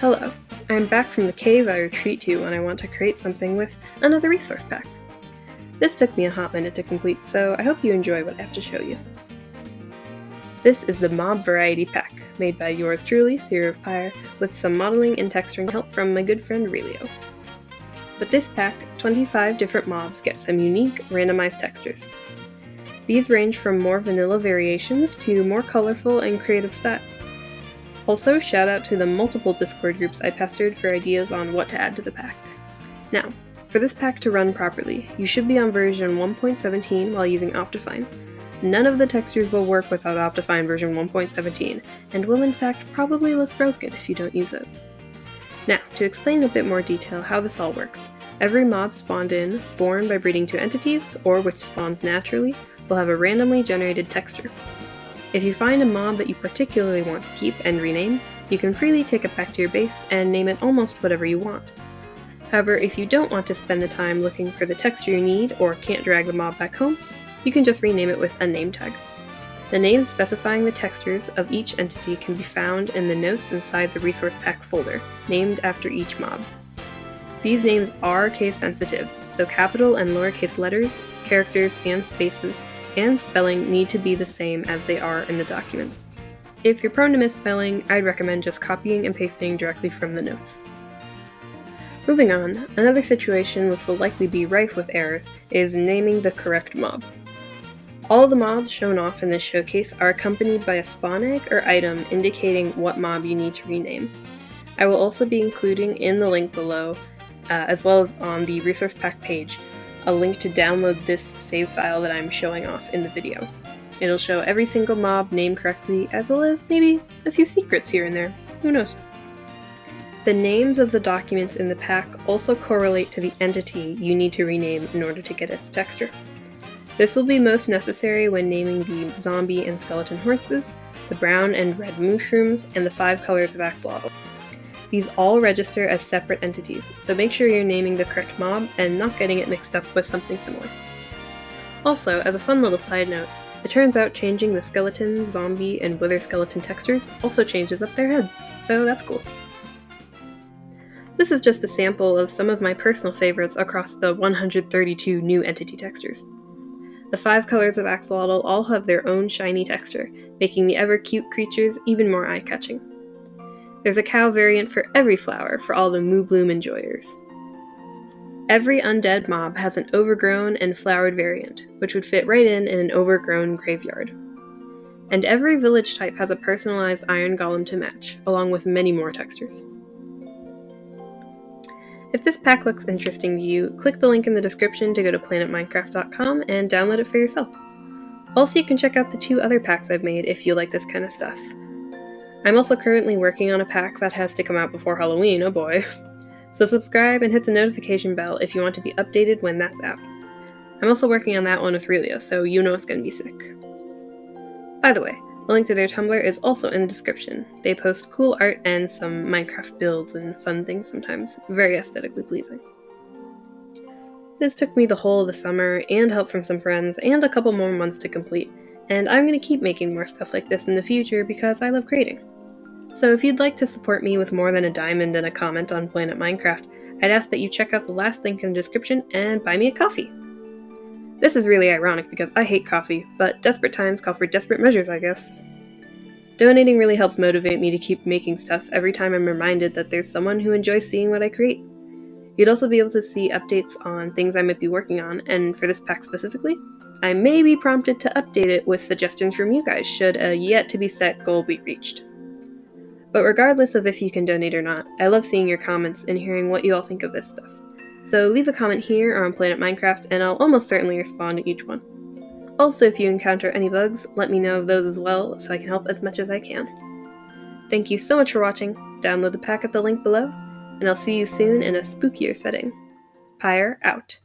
Hello, I'm back from the cave I retreat to when I want to create something with another resource pack. This took me a hot minute to complete, so I hope you enjoy what I have to show you. This is the Mob Variety Pack, made by yours truly, Seer of Pyre, with some modeling and texturing help from my good friend Relio. With this pack, 25 different mobs get some unique, randomized textures. These range from more vanilla variations to more colorful and creative styles. Also, shout out to the multiple Discord groups I pestered for ideas on what to add to the pack. Now, for this pack to run properly, you should be on version 1.17 while using Optifine. None of the textures will work without Optifine version 1.17, and will in fact probably look broken if you don't use it. Now, to explain in a bit more detail how this all works, every mob spawned in, born by breeding two entities, or which spawns naturally, will have a randomly generated texture. If you find a mob that you particularly want to keep and rename, you can freely take it back to your base and name it almost whatever you want. However, if you don't want to spend the time looking for the texture you need or can't drag the mob back home, you can just rename it with a name tag. The names specifying the textures of each entity can be found in the notes inside the resource pack folder, named after each mob. These names are case sensitive, so capital and lowercase letters, characters, and spaces, and spelling need to be the same as they are in the documents. If you're prone to misspelling, I'd recommend just copying and pasting directly from the notes. Moving on, another situation which will likely be rife with errors is naming the correct mob. All of the mobs shown off in this showcase are accompanied by a spawn egg or item indicating what mob you need to rename. I will also be including in the link below, as well as on the resource pack page, a link to download this save file that I'm showing off in the video. It'll show every single mob named correctly, as well as maybe a few secrets here and there. Who knows? The names of the documents in the pack also correlate to the entity you need to rename in order to get its texture. This will be most necessary when naming the zombie and skeleton horses, the brown and red mushrooms, and the 5 colors of axolotl. These all register as separate entities, so make sure you're naming the correct mob and not getting it mixed up with something similar. Also, as a fun little side note, it turns out changing the skeleton, zombie, and wither skeleton textures also changes up their heads, so that's cool. This is just a sample of some of my personal favorites across the 132 new entity textures. The 5 colors of axolotl all have their own shiny texture, making the ever-cute creatures even more eye-catching. There's a cow variant for every flower for all the moo bloom enjoyers. Every undead mob has an overgrown and flowered variant, which would fit right in an overgrown graveyard. And every village type has a personalized iron golem to match, along with many more textures. If this pack looks interesting to you, click the link in the description to go to planetminecraft.com and download it for yourself. Also, you can check out the 2 other packs I've made if you like this kind of stuff. I'm also currently working on a pack that has to come out before Halloween, oh boy. So subscribe and hit the notification bell if you want to be updated when that's out. I'm also working on that one with Relio, so you know it's gonna be sick. By the way, the link to their Tumblr is also in the description. They post cool art and some Minecraft builds and fun things sometimes, very aesthetically pleasing. This took me the whole of the summer, and help from some friends, and a couple more months to complete, and I'm going to keep making more stuff like this in the future because I love creating. So if you'd like to support me with more than a diamond and a comment on Planet Minecraft, I'd ask that you check out the last link in the description and buy me a coffee. This is really ironic because I hate coffee, but desperate times call for desperate measures, I guess. Donating really helps motivate me to keep making stuff every time I'm reminded that there's someone who enjoys seeing what I create. You'd also be able to see updates on things I might be working on, and for this pack specifically, I may be prompted to update it with suggestions from you guys should a yet-to-be-set goal be reached. But regardless of if you can donate or not, I love seeing your comments and hearing what you all think of this stuff. So leave a comment here or on Planet Minecraft, and I'll almost certainly respond to each one. Also, if you encounter any bugs, let me know of those as well, so I can help as much as I can. Thank you so much for watching, download the pack at the link below, and I'll see you soon in a spookier setting. Pyre out.